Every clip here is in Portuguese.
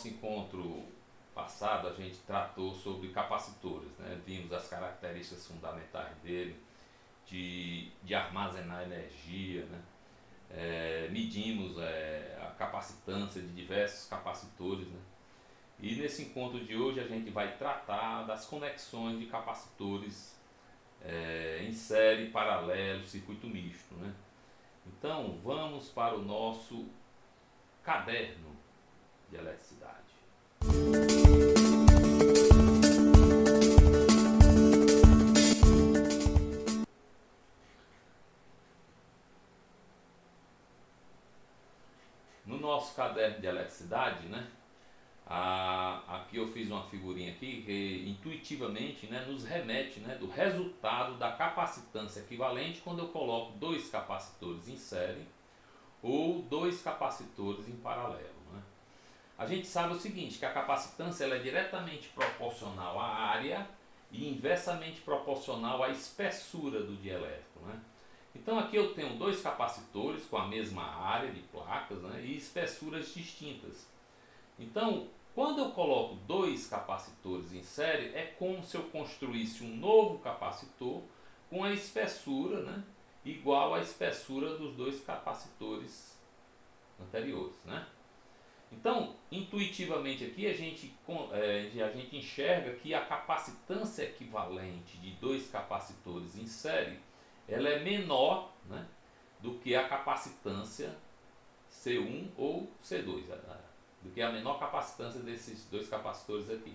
nosso encontro passado a gente tratou sobre capacitores, né? Vimos as características fundamentais dele, de armazenar energia, né? Medimos a capacitância de diversos capacitores, né? E nesse encontro de hoje a gente vai tratar das conexões de capacitores em série, paralelo, circuito misto, né? Então vamos para o nosso caderno de eletricidade. No nosso caderno de eletricidade, né? Aqui eu fiz uma figurinha aqui que intuitivamente, né, nos remete, né, do resultado da capacitância equivalente quando eu coloco dois capacitores em série ou dois capacitores em paralelo, né? A gente sabe o seguinte, que a capacitância ela é diretamente proporcional à área e inversamente proporcional à espessura do dielétrico, né? Então aqui eu tenho dois capacitores com a mesma área de placas, né, e espessuras distintas. Então, quando eu coloco dois capacitores em série, é como se eu construísse um novo capacitor com a espessura, né, igual à espessura dos dois capacitores anteriores, né? Então, intuitivamente aqui a gente enxerga que a capacitância equivalente de dois capacitores em série ela é menor, né, do que a capacitância C1 ou C2, do que a menor capacitância desses dois capacitores aqui.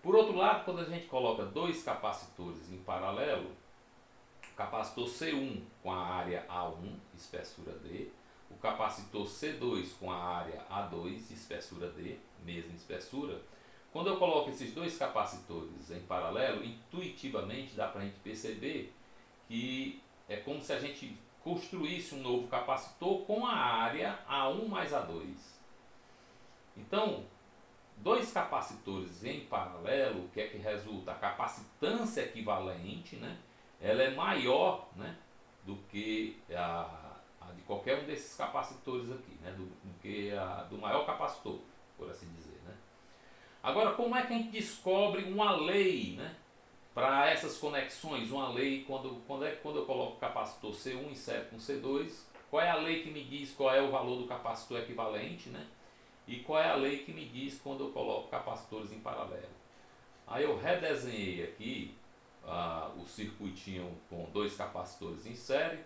Por outro lado, quando a gente coloca dois capacitores em paralelo, o capacitor C1 com a área A1, espessura D, o capacitor C2 com a área A2, espessura D, mesma espessura. Quando eu coloco esses dois capacitores em paralelo, intuitivamente dá para a gente perceber que é como se a gente construísse um novo capacitor com a área A1 mais A2. Então, dois capacitores em paralelo, o que é que resulta? A capacitância equivalente, né, ela é maior, né, do que a de qualquer um desses capacitores aqui, né, do que a do maior capacitor, por assim dizer, né? Agora, como é que a gente descobre uma lei, né, para essas conexões? Uma lei, quando eu coloco o capacitor C1 em série com C2, qual é a lei que me diz qual é o valor do capacitor equivalente, né? E qual é a lei que me diz quando eu coloco capacitores em paralelo? Aí eu redesenhei aqui o circuitinho com dois capacitores em série.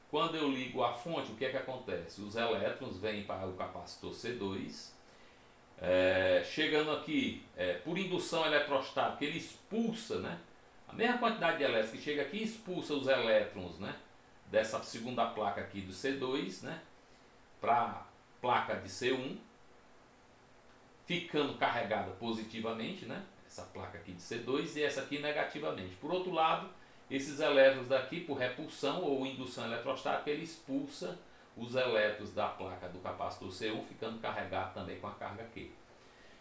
Quando eu ligo a fonte, o que é que acontece? Os elétrons vêm para o capacitor C2, chegando aqui por indução eletrostática, ele expulsa, né, a mesma quantidade de elétrons que chega aqui, expulsa os elétrons, né, dessa segunda placa aqui do C2, né, para a placa de C1, ficando carregada positivamente, né, essa placa aqui de C2 e essa aqui negativamente. Por outro lado, esses elétrons daqui, por repulsão ou indução eletrostática, ele expulsa os elétrons da placa do capacitor C1, ficando carregado também com a carga Q.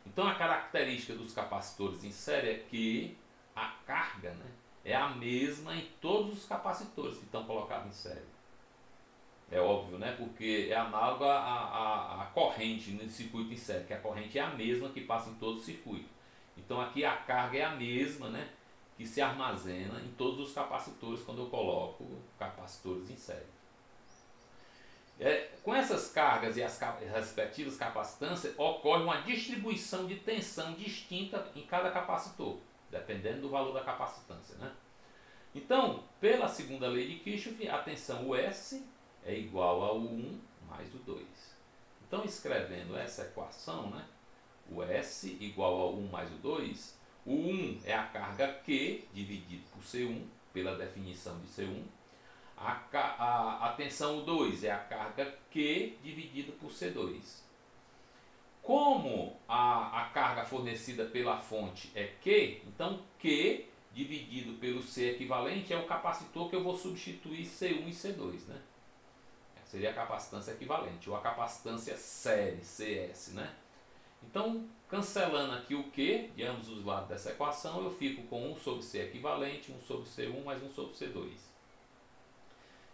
Então a característica dos capacitores em série é que a carga, né, é a mesma em todos os capacitores que estão colocados em série. É óbvio, né, porque é análogo à corrente no circuito em série, que a corrente é a mesma que passa em todo o circuito. Então aqui a carga é a mesma, né, que se armazena em todos os capacitores quando eu coloco capacitores em série. Com essas cargas e as respectivas capacitâncias, ocorre uma distribuição de tensão distinta em cada capacitor, dependendo do valor da capacitância, né? Então, pela segunda lei de Kirchhoff, a tensão US é igual ao 1 mais o 2. Então, escrevendo essa equação, né, o S igual ao 1 mais o 2, o 1 é a carga Q dividido por C1, pela definição de C1. A tensão 2 é a carga Q dividido por C2. Como a carga fornecida pela fonte é Q, então Q dividido pelo C equivalente é o capacitor que eu vou substituir C1 e C2, né? Seria a capacitância equivalente, ou a capacitância série, CS, né? Então, cancelando aqui o Q de ambos os lados dessa equação, eu fico com 1 sobre C equivalente, 1 sobre C1 mais 1 sobre C2.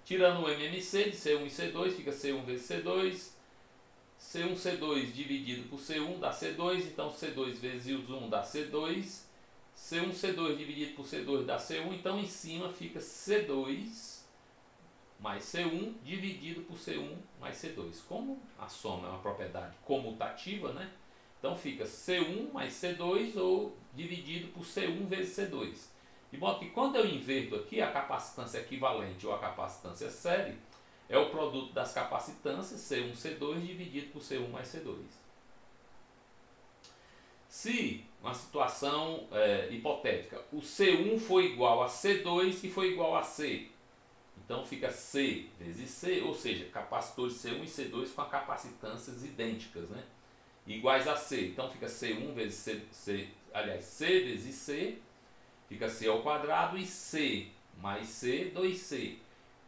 Tirando o MMC de C1 e C2, fica C1 vezes C2. C1, C2 dividido por C1 dá C2, então C2 vezes 1 dá C2. C1, C2 dividido por C2 dá C1, então em cima fica C2 mais C1 dividido por C1 mais C2. Como a soma é uma propriedade comutativa, né? Então fica C1 mais C2 ou dividido por C1 vezes C2. De modo que quando eu inverto aqui, a capacitância equivalente ou a capacitância série é o produto das capacitâncias C1, C2 dividido por C1 mais C2. Se, uma situação hipotética, o C1 foi igual a C2 e foi igual a C, então fica C vezes C, ou seja, capacitores C1 e C2 com capacitâncias idênticas, né? Iguais a C. Então fica C1 vezes C vezes C, fica C ao quadrado, e C mais C, 2C.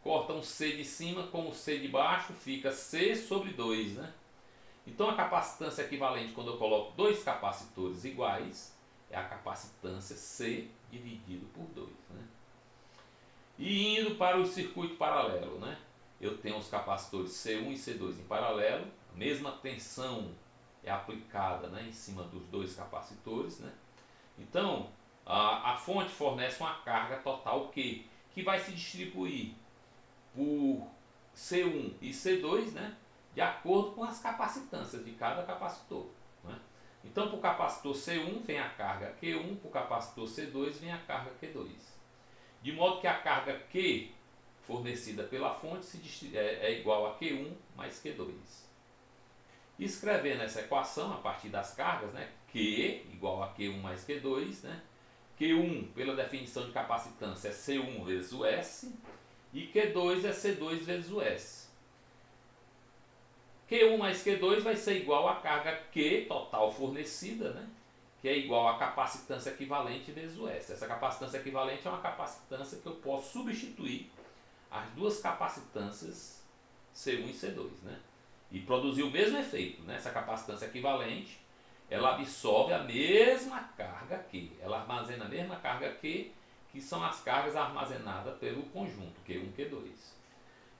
Corta um C de cima com o C de baixo, fica C sobre 2, né? Então a capacitância equivalente, quando eu coloco dois capacitores iguais, é a capacitância C dividido por 2, né? E indo para o circuito paralelo, né? Eu tenho os capacitores C1 e C2 em paralelo, a mesma tensão é aplicada, né, em cima dos dois capacitores, né? Então a fonte fornece uma carga total Q, que vai se distribuir por C1 e C2, né, de acordo com as capacitâncias de cada capacitor, né? Então para o capacitor C1 vem a carga Q1, para o capacitor C2 vem a carga Q2. De modo que a carga Q fornecida pela fonte é igual a Q1 mais Q2. Escrevendo essa equação a partir das cargas, né, Q igual a Q1 mais Q2, né, Q1 pela definição de capacitância é C1 vezes o S e Q2 é C2 vezes o S. Q1 mais Q2 vai ser igual à carga Q total fornecida, né, que é igual à capacitância equivalente vezes o S. Essa capacitância equivalente é uma capacitância que eu posso substituir as duas capacitâncias C1 e C2, né? E produzir o mesmo efeito, né? Essa capacitância equivalente, ela absorve a mesma carga Q, ela armazena a mesma carga Q, que são as cargas armazenadas pelo conjunto Q1 e Q2.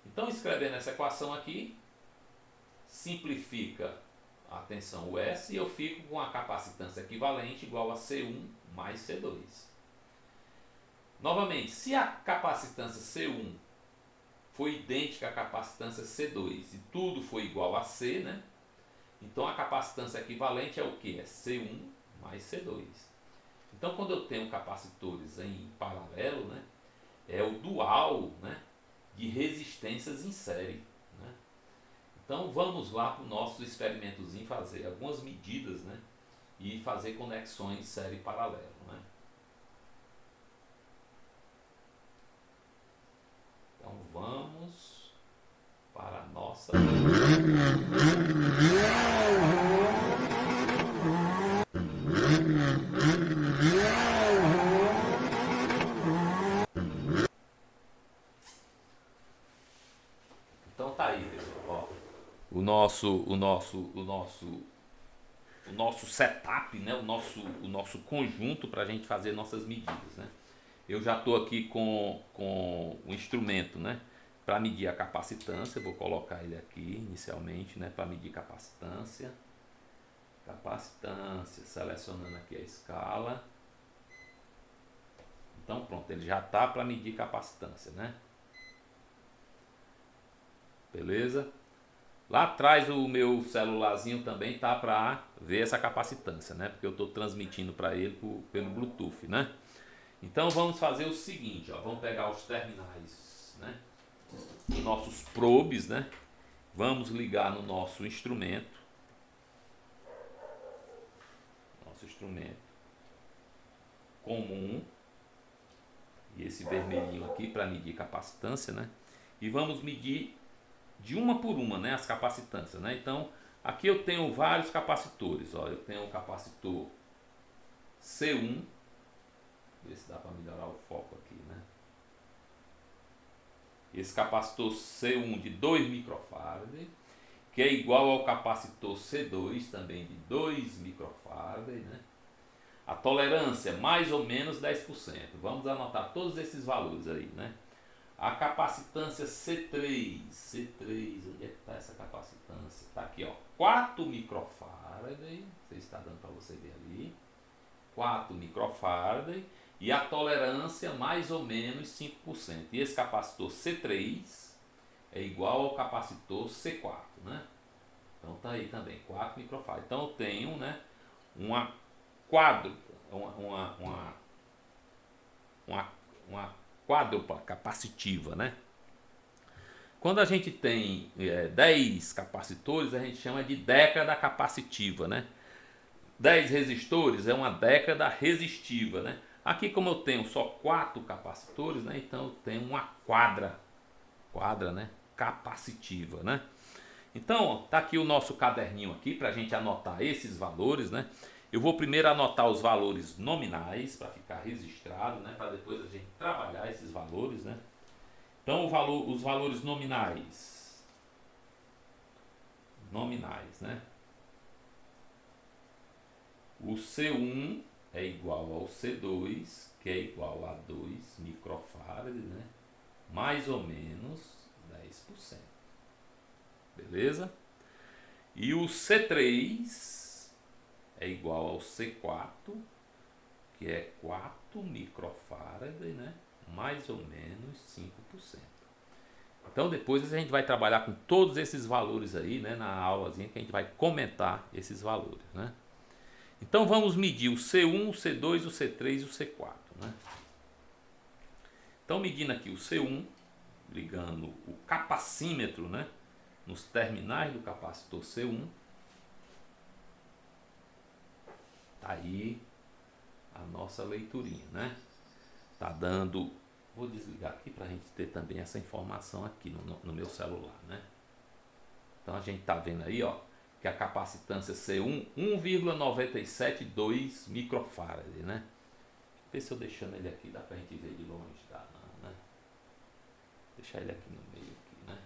Então, escrevendo essa equação aqui, simplifica, atenção, o S, e eu fico com a capacitância equivalente igual a C1 mais C2. Novamente, se a capacitância C1 foi idêntica à capacitância C2 e tudo foi igual a C, né? Então a capacitância equivalente é o que? É C1 mais C2. Então quando eu tenho capacitores em paralelo, né, é o dual, né, de resistências em série, né? Então vamos lá para o nosso experimentozinho fazer algumas medidas, né, e fazer conexões série paralelo, né? Então vamos para a nossa... Então tá aí, pessoal. Ó, o nosso setup, né? o nosso conjunto para a gente fazer nossas medidas, né? Eu já estou aqui com o instrumento, né, para medir a capacitância. Vou colocar ele aqui inicialmente, né, para medir capacitância, selecionando aqui a escala. Então pronto, ele já está para medir capacitância, né? Beleza? Lá atrás o meu celularzinho também tá para ver essa capacitância, né? Porque eu estou transmitindo para ele pelo Bluetooth, né? Então vamos fazer o seguinte, ó, vamos pegar os terminais, né, os nossos probes, né, vamos ligar no nosso instrumento comum, e esse vermelhinho aqui para medir capacitância, né, e vamos medir de uma por uma, né, as capacitâncias, né. Então aqui eu tenho vários capacitores, ó, eu tenho o capacitor C1, ver se dá para melhorar o foco aqui, né? Esse capacitor C1 de 2 microfarad, que é igual ao capacitor C2 também de 2 microfarad, né? A tolerância mais ou menos 10%. Vamos anotar todos esses valores aí, né? A capacitância C3, onde é que está essa capacitância? Está aqui, ó, 4 microfarad, você está dando para você ver ali, 4 microfarad, e a tolerância mais ou menos 5%. E esse capacitor C3 é igual ao capacitor C4, né? Então tá aí também, 4 microfarad. Então eu tenho, né, uma quádrupla capacitiva, né? Quando a gente tem 10 capacitores, a gente chama de década capacitiva, né? 10 resistores é uma década resistiva, né? Aqui, como eu tenho só 4 capacitores, né? Então eu tenho uma quadra, né? Capacitiva, né? Então, tá aqui o nosso caderninho aqui para a gente anotar esses valores, né? Eu vou primeiro anotar os valores nominais para ficar registrado, né? Para depois a gente trabalhar esses valores, né? Então, os valores nominais, né? O C1 é igual ao C2, que é igual a 2 microfarad, né? Mais ou menos 10%. Beleza? E o C3 é igual ao C4, que é 4 microfarad, né? Mais ou menos 5%. Então depois a gente vai trabalhar com todos esses valores aí, né? Na aulazinha que a gente vai comentar esses valores, né? Então vamos medir o C1, o C2, o C3 e o C4, né? Então medindo aqui o C1, ligando o capacímetro, né? Nos terminais do capacitor C1, tá aí a nossa leiturinha, né? Tá dando, vou desligar aqui para a gente ter também essa informação aqui no meu celular, né? Então a gente tá vendo aí, ó, que a capacitância C1 1,972 microfarad, né? Ver se eu deixando ele aqui dá pra gente ver de longe, dá não, né? Deixar ele aqui no meio aqui, né?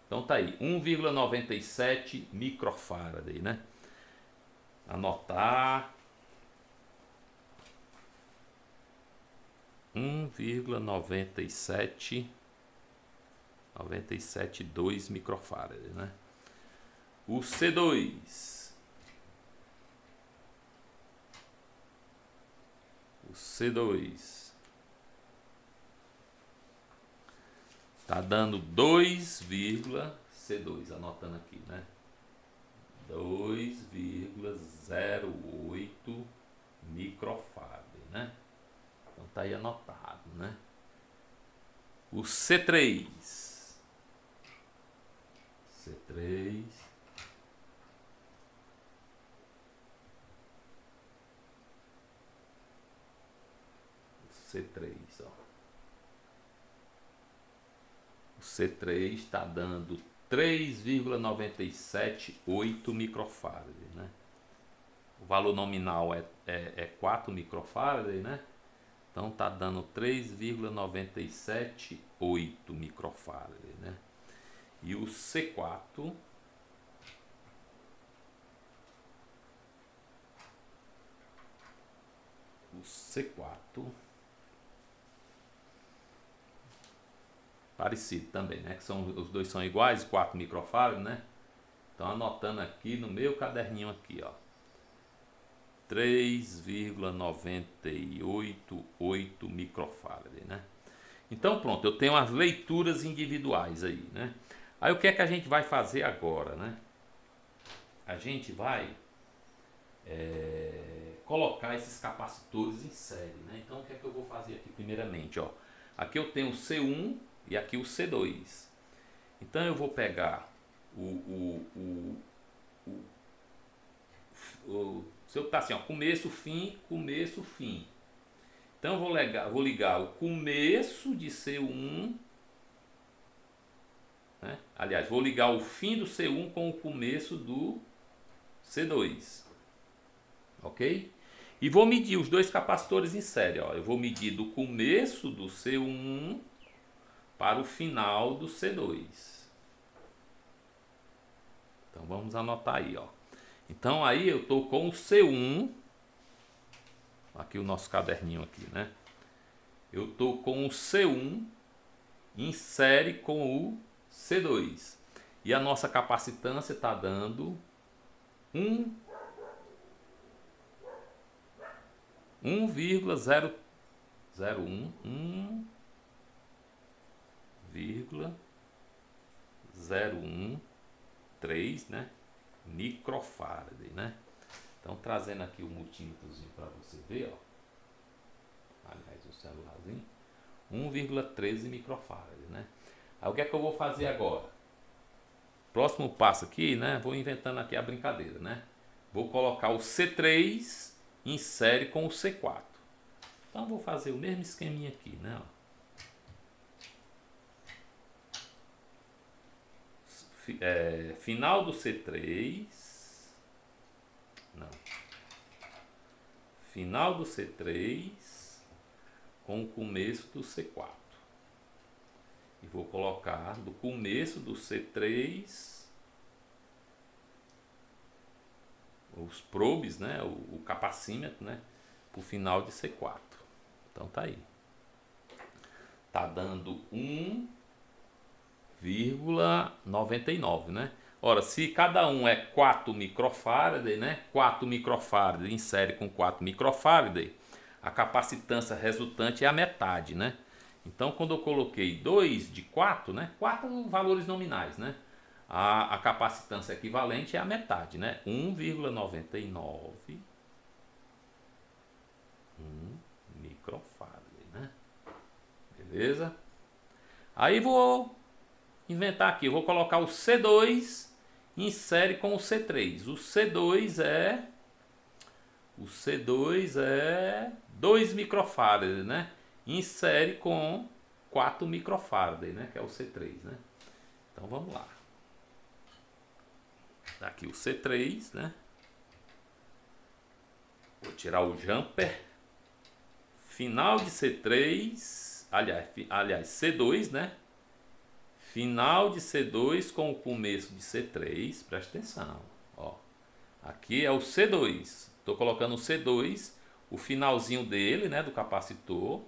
Então tá aí, 1,97 microfarad, né? Anotar 1,972 microfarad, né? O C2 tá dando 2,C2, anotando aqui, né? 2,08 microfarad, né? Então tá aí anotado, né? O C3 ó. O C3 está dando 3,978 microfarad, né? O valor nominal é 4 microfarad, né? Então tá dando 3,978 microfarad, né? E o C4 parecido também, né? Que os dois são iguais, 4 microfarad, né? Então anotando aqui no meu caderninho aqui, ó, 3,988 microfarad, né? Então pronto, eu tenho as leituras individuais aí, né? Aí o que é que a gente vai fazer agora, né? A gente vai colocar esses capacitores em série, né? Então o que é que eu vou fazer aqui primeiramente, ó? Aqui eu tenho o C1 e aqui o C2. Então eu vou pegar se eu tá assim, ó, começo, fim. Então eu vou ligar o começo de C1, né? Aliás, vou ligar o fim do C1 com o começo do C2, ok? E vou medir os dois capacitores em série, ó. Eu vou medir do começo do C1 para o final do C2. Então vamos anotar aí, ó. Então aí eu estou com o C1, aqui o nosso caderninho aqui, né? eu estou com o C1 em série com o C2. E a nossa capacitância está dando 1,013, né, microfarad, né? Então trazendo aqui o multímetrozinho para você ver, ó. Aliás, o celularzinho, 1,13 microfarad, né? Aí o que é que eu vou fazer agora? Próximo passo aqui, né? Vou inventando aqui a brincadeira, né? Vou colocar o C3 em série com o C4. Então vou fazer o mesmo esqueminha aqui, né? Final do C3. Não. Final do C3 com o começo do C4. E vou colocar do começo do C3 os probes, né? O capacímetro, né? Para o final de C4. Então tá aí. Tá dando 1,99, né? Ora, se cada um é 4 microfarad, né? 4 microfarad em série com 4 microfarad, a capacitância resultante é a metade, né? Então, quando eu coloquei 2 de 4, né? 4 valores nominais, né? A capacitância equivalente é a metade, né? 1,99 microfarad, né? Beleza? Aí vou inventar aqui, eu vou colocar o C2 em série com o C3. O C2 é 2 microfarad, né? Em série com 4 microfarad, né? Que é o C3, né? Então vamos lá. Aqui o C3, né? Vou tirar o jumper. Final de C3, aliás, C2, né? Final de C2 com o começo de C3, presta atenção, ó. Aqui é o C2, estou colocando o C2, o finalzinho dele, né, do capacitor,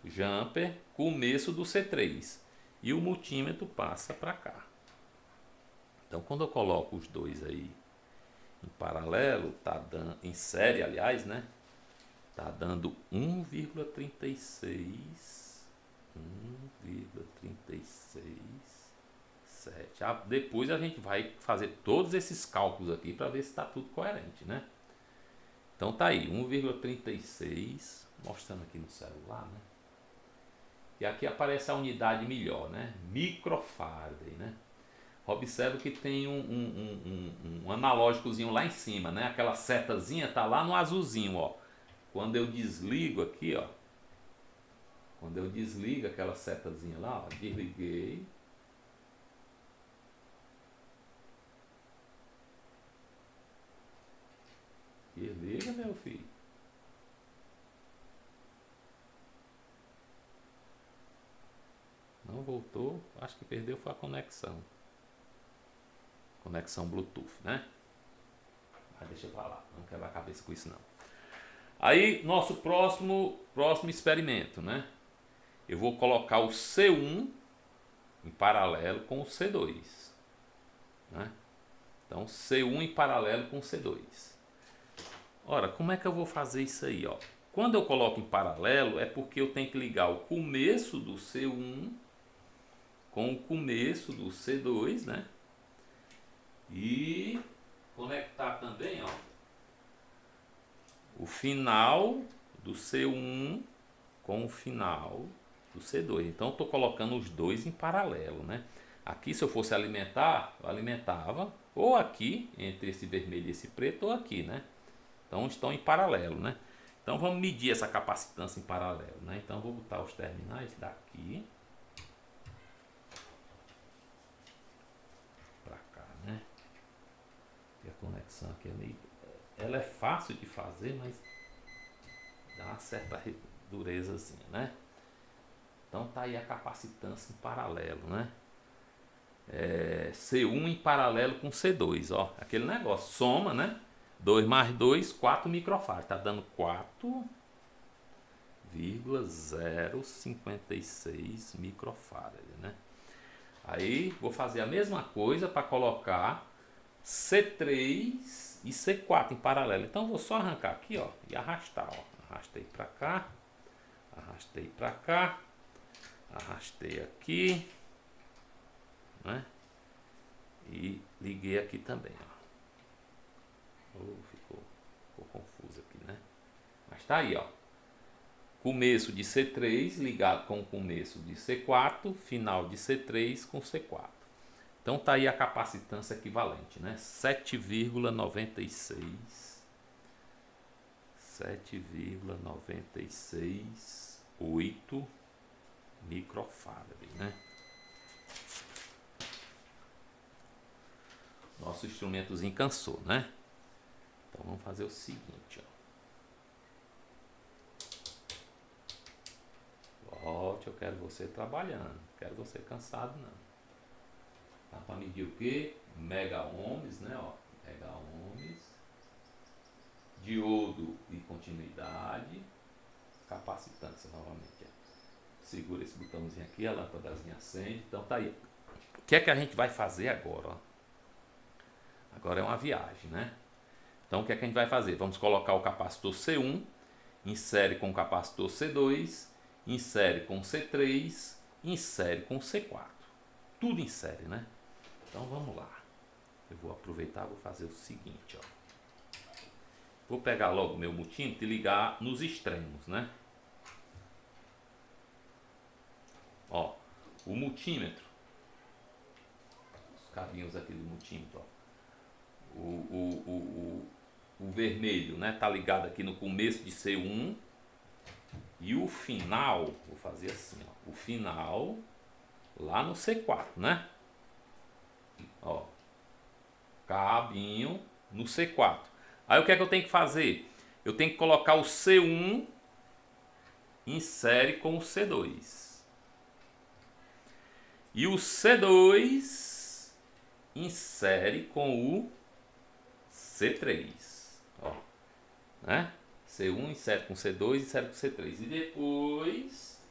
jumper, começo do C3. E o multímetro passa para cá. Então, quando eu coloco os dois aí em paralelo, tá dando, em série, aliás, né, tá dando 1,36, 1,367. Depois a gente vai fazer todos esses cálculos aqui para ver se está tudo coerente, né? Então tá aí, 1,36, mostrando aqui no celular, né? E aqui aparece a unidade melhor, né? Microfarad, né? Observa que tem um analógicozinho lá em cima, né? Aquela setazinha tá lá no azulzinho, ó. Quando eu desligo aqui, ó. Quando eu desligo aquela setazinha lá, ó, desliguei. Desliga, meu filho. Não voltou, acho que perdeu foi a conexão. Conexão Bluetooth, né? Mas deixa pra lá, não quebrar a cabeça com isso não. Aí, nosso próximo experimento, né? Eu vou colocar o C1 em paralelo com o C2, né? Então, C1 em paralelo com o C2. Ora, como é que eu vou fazer isso aí, ó? Quando eu coloco em paralelo, é porque eu tenho que ligar o começo do C1 com o começo do C2, né? E conectar também, ó, o final do C1 com o final do C2. Então, estou colocando os dois em paralelo, né? Aqui, se eu fosse alimentar, eu alimentava ou aqui, entre esse vermelho e esse preto, ou aqui, né? Então, estão em paralelo, né? Então, vamos medir essa capacitância em paralelo, né? Então, vou botar os terminais daqui para cá, né? E a conexão aqui é meio... Ela é fácil de fazer, mas dá uma certa durezazinha, né? Então tá aí a capacitância em paralelo, né? C1 em paralelo com C2, ó. Aquele negócio, soma, né? 2 mais 2, 4 microfarad. Tá dando 0,056 microfarad, né? Aí vou fazer a mesma coisa para colocar C3 e C4 em paralelo. Então vou só arrancar aqui, ó, e arrastar, ó. Arrastei para cá, arrastei para cá, arrastei aqui, né? E liguei aqui também, ó. Ficou confuso aqui, né? Mas tá aí, ó. Começo de C3 ligado com o começo de C4, final de C3 com C4. Então tá aí a capacitância equivalente, né? 7,968 microfarad, né? Nosso instrumentozinho cansou, né? Então vamos fazer o seguinte, ó. Volte, eu quero você trabalhando, não quero você cansado não. Tá para medir o que? Mega ohms, né? Ó, mega ohms, diodo e continuidade, capacitância novamente. Ó. Segura esse botãozinho aqui, a lâmpadazinha acende. Então tá aí. O que é que a gente vai fazer agora? Ó? Agora é uma viagem, né? Então o que é que a gente vai fazer? Vamos colocar o capacitor C1, insere com o capacitor C2, insere com C3, insere com C4. Tudo em série, né? Então vamos lá. Eu vou aproveitar, vou fazer o seguinte, ó. Vou pegar logo o meu multímetro e ligar nos extremos, né? Ó, o multímetro, os cabinhos aqui do multímetro, ó. O vermelho, né? Tá ligado aqui no começo de C1 e o final, vou fazer assim, ó. O final lá no C4, né? Ó, cabinho no C4. Aí o que é que eu tenho que fazer? Eu tenho que colocar o C1 em série com o C2. E o C2 em série com o C3. Ó, né? C1 em série com C2 e série com C3. E depois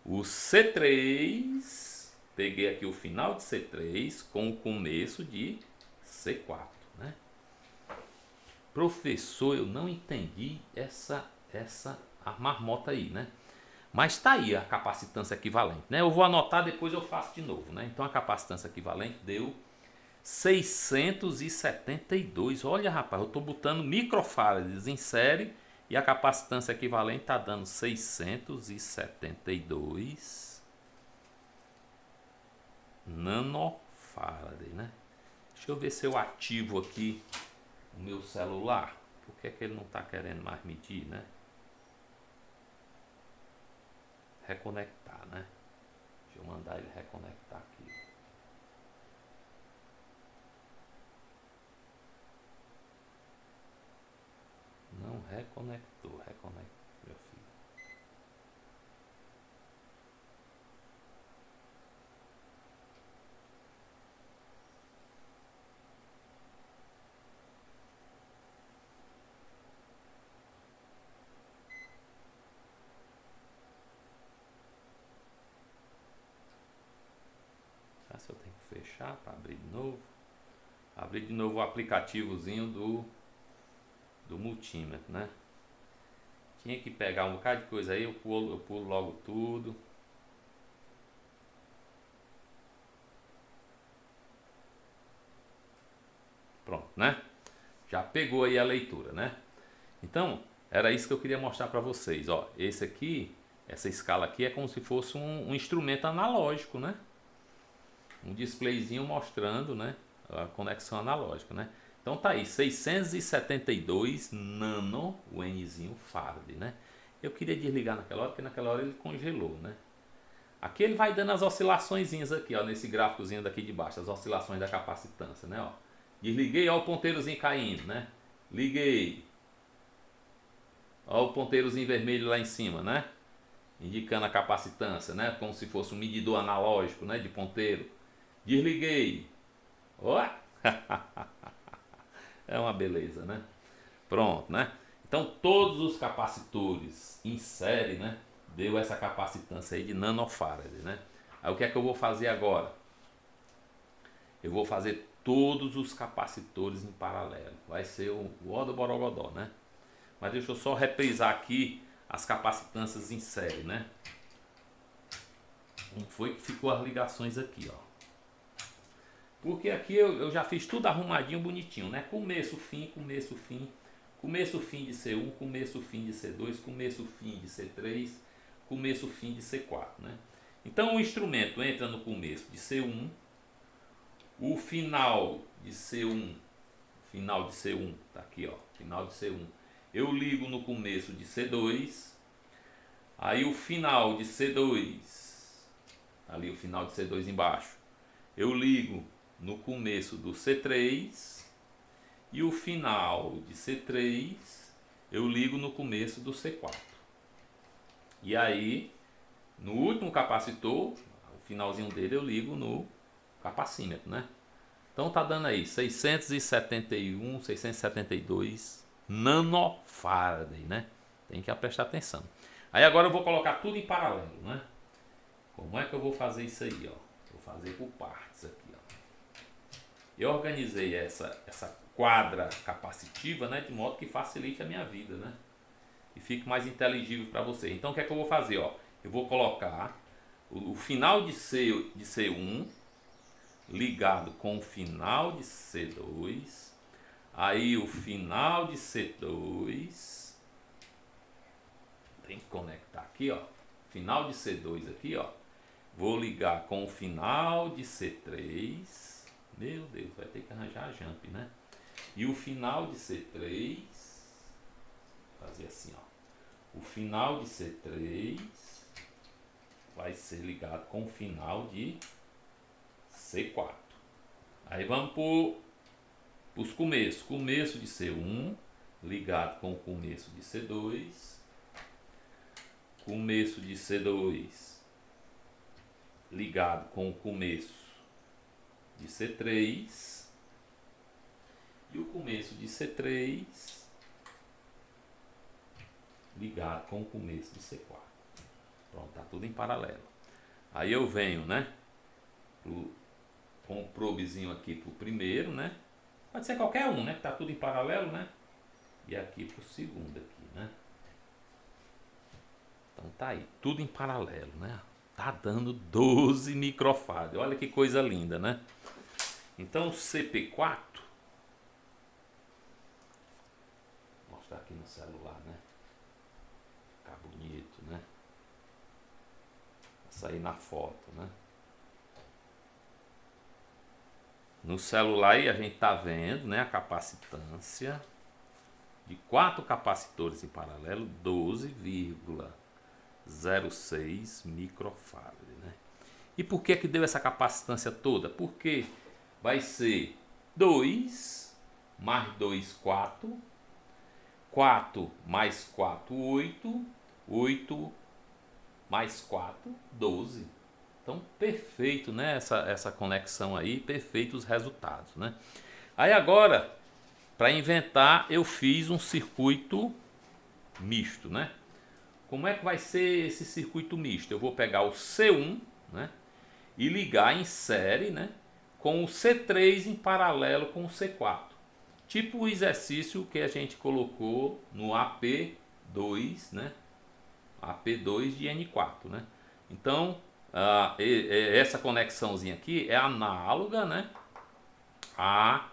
o C3, peguei aqui o final de C3 com o começo de C4, né? Professor, eu não entendi essa marmota aí, né? Mas tá aí a capacitância equivalente, né? Eu vou anotar, depois eu faço de novo, né? Então a capacitância equivalente deu 672. Olha, rapaz, eu tô botando microfarads em série e a capacitância equivalente tá dando 672 nanofarad, né? Deixa eu ver se eu ativo aqui o meu celular. Por que é que ele não tá querendo mais medir, né? Reconectar, né? Deixa eu mandar ele reconectar aqui. Não reconectou, reconecta, meu filho. Será que eu tenho que fechar para abrir de novo? Abrir de novo o aplicativozinho do multímetro, né? Tinha que pegar um bocado de coisa aí, eu pulo logo tudo. Pronto, né? Já pegou aí a leitura, né? Então, era isso que eu queria mostrar para vocês, ó. Esse aqui, essa escala aqui é como se fosse um instrumento analógico, né? Um displayzinho mostrando, né, a conexão analógica, né? Então tá aí, 672 nano, o Nzinho farad, né? Eu queria desligar naquela hora, porque naquela hora ele congelou, né? Aqui ele vai dando as oscilaçõezinhas aqui, ó, nesse gráficozinho daqui de baixo, as oscilações da capacitância, né, ó. Desliguei, ó o ponteirozinho caindo, né? Liguei. Ó o ponteirozinho vermelho lá em cima, né? Indicando a capacitância, né? Como se fosse um medidor analógico, né, de ponteiro. Desliguei. Ó. É uma beleza, né? Pronto, né? Então Então todos os capacitores em série, né, deu essa capacitância aí de nanofarad, né? Aí o que é que eu vou fazer agora? Eu vou fazer todos os capacitores em paralelo. Vai ser o ó do borogodó, né? Mas deixa eu só reprisar aqui as capacitâncias em série, né? Como foi que ficou as ligações aqui, ó? Porque aqui eu já fiz tudo arrumadinho, bonitinho, né? Começo, fim, começo, fim. Começo, fim de C1, começo, fim de C2, começo, fim de C3, começo, fim de C4, né? Então o instrumento entra no começo de C1, o final de C1, tá aqui, ó, final de C1. Eu ligo no começo de C2, aí o final de C2, ali o final de C2 embaixo, eu ligo no começo do C3 e o final de C3 eu ligo no começo do C4. E aí, no último capacitor, o finalzinho dele eu ligo no capacímetro, né? Então tá dando aí 671, 672 nanofarad, né? Tem que prestar atenção. Aí agora eu vou colocar tudo em paralelo, né? Como é que eu vou fazer isso aí, ó? Vou fazer por partes aqui, ó. Eu organizei essa quadra capacitiva, né, de modo que facilite a minha vida, né? E fique mais inteligível para você. Então o que é que eu vou fazer, ó? Eu vou colocar o final de C1 ligado com o final de C2, aí o final de C2, tem que conectar aqui, ó, final de C2 aqui, ó, vou ligar com o final de C3, meu Deus, vai ter que arranjar a jump, né? E o final de C3, fazer assim, ó, o final de C3 vai ser ligado com o final de C4. Aí vamos para os começos. Começo de C1 ligado com o começo de C2. Começo de C2 ligado com o começo de C3. E o começo de C3 ligado com o começo de C4. Pronto, tá tudo em paralelo. Aí eu venho, né, com o probezinho aqui pro primeiro, né? Pode ser qualquer um, né? Que tá tudo em paralelo, né? E aqui pro segundo aqui, né? Então tá aí, tudo em paralelo, né? Tá dando 12 microfarad. Olha que coisa linda, né? Então o CP4, vou mostrar aqui no celular, né? Ficar bonito, né? Vai sair na foto, né? No celular aí a gente tá vendo, né, a capacitância de 4 capacitores em paralelo, 12,06 microfarad, né? E por que que deu essa capacitância toda? Porque vai ser 2 mais 2, 4, 4 mais 4, 8, 8 mais 4, 12. Então, perfeito, né? Essa conexão aí, perfeito os resultados, né? Aí agora, para inventar, eu fiz um circuito misto, né? Como é que vai ser esse circuito misto? Eu vou pegar o C1, né, e ligar em série, né, com o C3 em paralelo com o C4. Tipo o exercício que a gente colocou no AP2, né? AP2 de N4, né? Então, essa conexãozinha aqui é análoga, né, a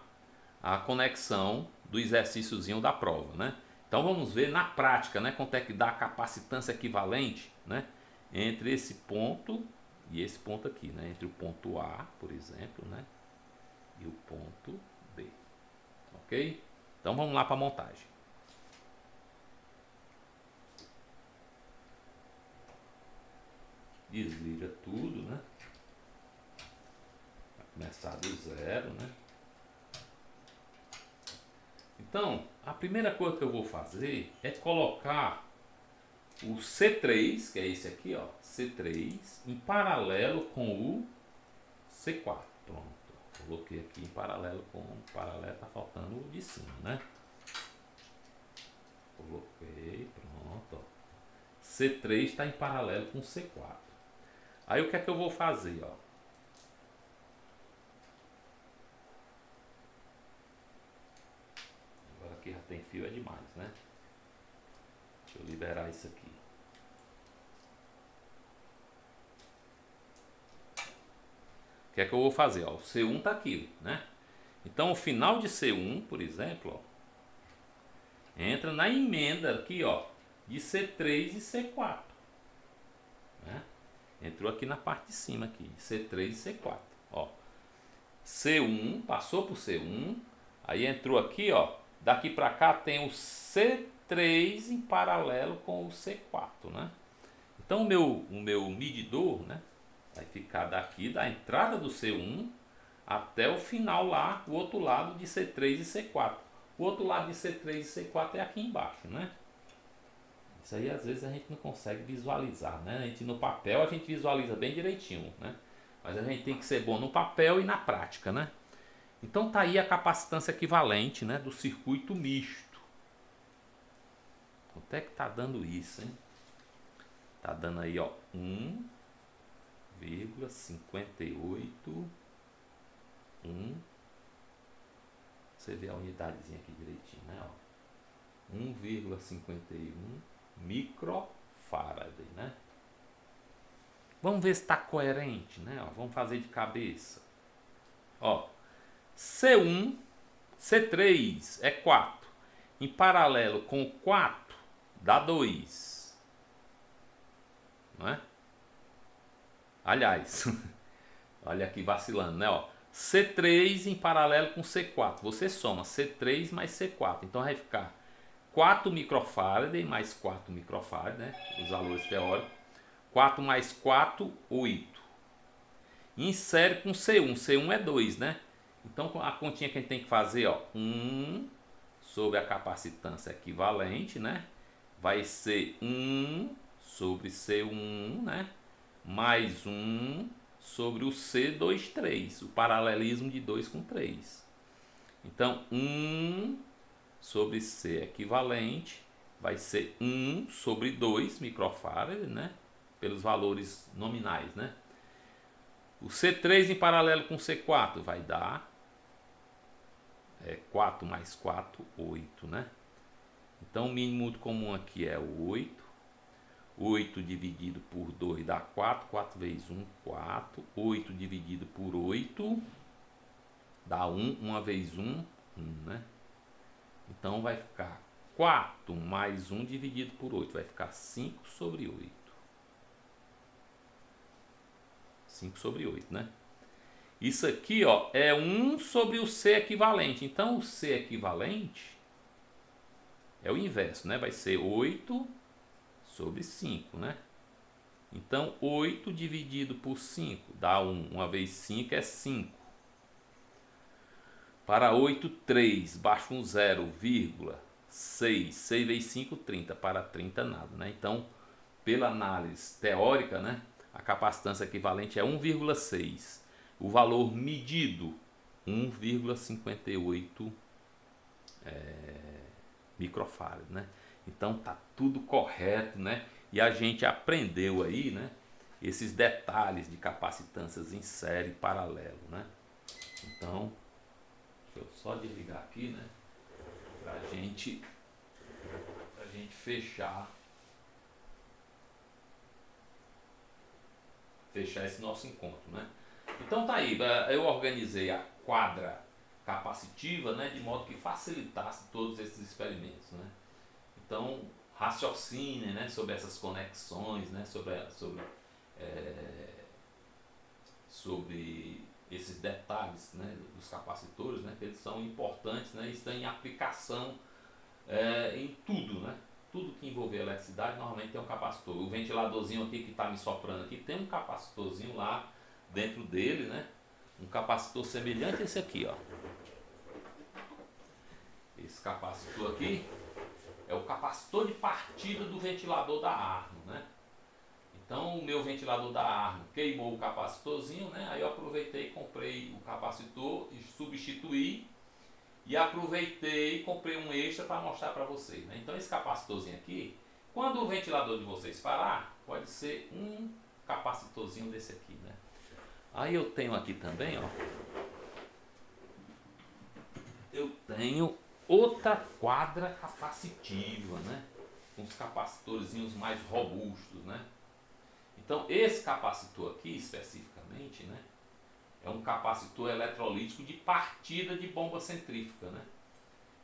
conexão do exercíciozinho da prova, né? Então vamos ver na prática, né, quanto é que dá a capacitância equivalente, né, entre esse ponto e esse ponto aqui, né, entre o ponto A, por exemplo, né, e o ponto B, ok? Então vamos lá para a montagem. Desliga tudo, né? Vai começar do zero, né? Então, a primeira coisa que eu vou fazer é colocar o C3, que é esse aqui, ó, C3, em paralelo com o C4. Pronto, coloquei aqui em paralelo com o paralelo, tá faltando o de cima, né? Coloquei, pronto. Ó. C3 está em paralelo com C4. Aí o que é que eu vou fazer? Ó? Agora aqui já tem fio, é demais, né? Deixa eu liberar isso aqui. O que é que eu vou fazer? Ó, o C1 está aqui, né? Então o final de C1, por exemplo, ó, entra na emenda aqui, ó, de C3 e C4. Né? Entrou aqui na parte de cima aqui, C3 e C4. Ó. C1 passou por C1, aí entrou aqui, ó. Daqui para cá tem o C3 em paralelo com o C4, né? Então o meu medidor, né, vai ficar daqui da entrada do C1 até o final lá, o outro lado de C3 e C4. O outro lado de C3 e C4 é aqui embaixo, né? Isso aí às vezes a gente não consegue visualizar, né? A gente no papel a gente visualiza bem direitinho, né? Mas a gente tem que ser bom no papel e na prática, né? Então tá aí a capacitância equivalente, né, do circuito misto. Quanto é que tá dando isso, hein? Tá dando aí, ó, 1,58 você vê a unidadezinha aqui direitinho, né? 1,51 microfarad, né? Vamos ver se está coerente, né? Ó, vamos fazer de cabeça. Ó, C1, C3 é 4. Em paralelo com 4 dá 2. Não é? Aliás, olha aqui vacilando, né? Ó, C3 em paralelo com C4. Você soma C3 mais C4. Então vai ficar 4 microfarad mais 4 microfarad, né? Os valores teóricos. 4 mais 4, 8. Insere com C1. C1 é 2, né? Então a continha que a gente tem que fazer, ó, 1 sobre a capacitância equivalente, né? Vai ser 1 sobre C1, né? Mais 1 sobre o C23, o paralelismo de 2 com 3. Então 1 sobre C equivalente vai ser 1 sobre 2 microfarad, né? Pelos valores nominais, né? O C3 em paralelo com o C4 vai dar 4 mais 4, 8, né? Então o mínimo múltiplo comum aqui é 8. 8 dividido por 2 dá 4. 4 vezes 1, 4. 8 dividido por 8 dá 1. 1 vezes 1, 1, né? Então vai ficar 4 mais 1 dividido por 8. Vai ficar 5 sobre 8. 5 sobre 8, né? Isso aqui, ó, é 1 sobre o C equivalente. Então o C equivalente é o inverso, né? Vai ser 8 sobre 5, né? Então 8 dividido por 5 dá 1. 1 vezes 5 é 5. Para 8, 3. Baixa um 0, vírgula. 6. 6 vezes 5, 30. Para 30, nada, né? Então, pela análise teórica, né? A capacitância equivalente é 1,6. O valor medido, 1,58 microfarad, né? Então tá tudo correto, né? E a gente aprendeu aí, né, esses detalhes de capacitâncias em série e paralelo, né? Então, deixa eu só desligar aqui, né, pra gente fechar esse nosso encontro, né? Então tá aí, eu organizei a quadra capacitiva, né, de modo que facilitasse todos esses experimentos, né? Então, raciocine, né, sobre essas conexões, né, sobre esses detalhes, né, dos capacitores, né, que eles são importantes, né, estão em aplicação em tudo, né? Tudo que envolver eletricidade normalmente tem um capacitor. O ventiladorzinho aqui que está me soprando aqui tem um capacitorzinho lá dentro dele, né? Um capacitor semelhante a esse aqui, ó. Esse capacitor aqui é o capacitor de partida do ventilador da Arno, né? Então o meu ventilador da Arno queimou o capacitorzinho, né? Aí eu aproveitei e comprei o capacitor e substituí e aproveitei e comprei um extra para mostrar para vocês, né? Então esse capacitorzinho aqui, quando o ventilador de vocês parar, pode ser um capacitorzinho desse aqui, né? Aí eu tenho aqui também, ó, eu tenho outra quadra capacitiva, né? Com os capacitorzinhos mais robustos, né? Então esse capacitor aqui especificamente, né, é um capacitor eletrolítico de partida de bomba centrífuga, né?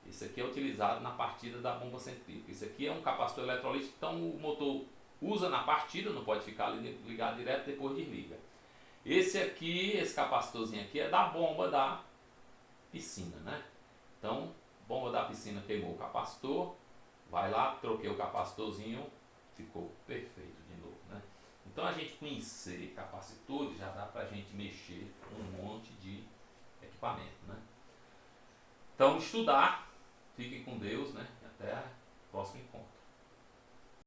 Esse aqui é utilizado na partida da bomba centrífuga. Esse aqui é um capacitor eletrolítico, então o motor usa na partida, não pode ficar ligado direto, depois desliga. Esse aqui, esse capacitorzinho aqui é da bomba da piscina, né? Então, bomba da piscina queimou o capacitor, vai lá, troquei o capacitorzinho, ficou perfeito de novo, né? Então a gente conhecer capacitores já dá pra gente mexer um monte de equipamento, né? Então estudar, fiquem com Deus, né? E até o próximo encontro.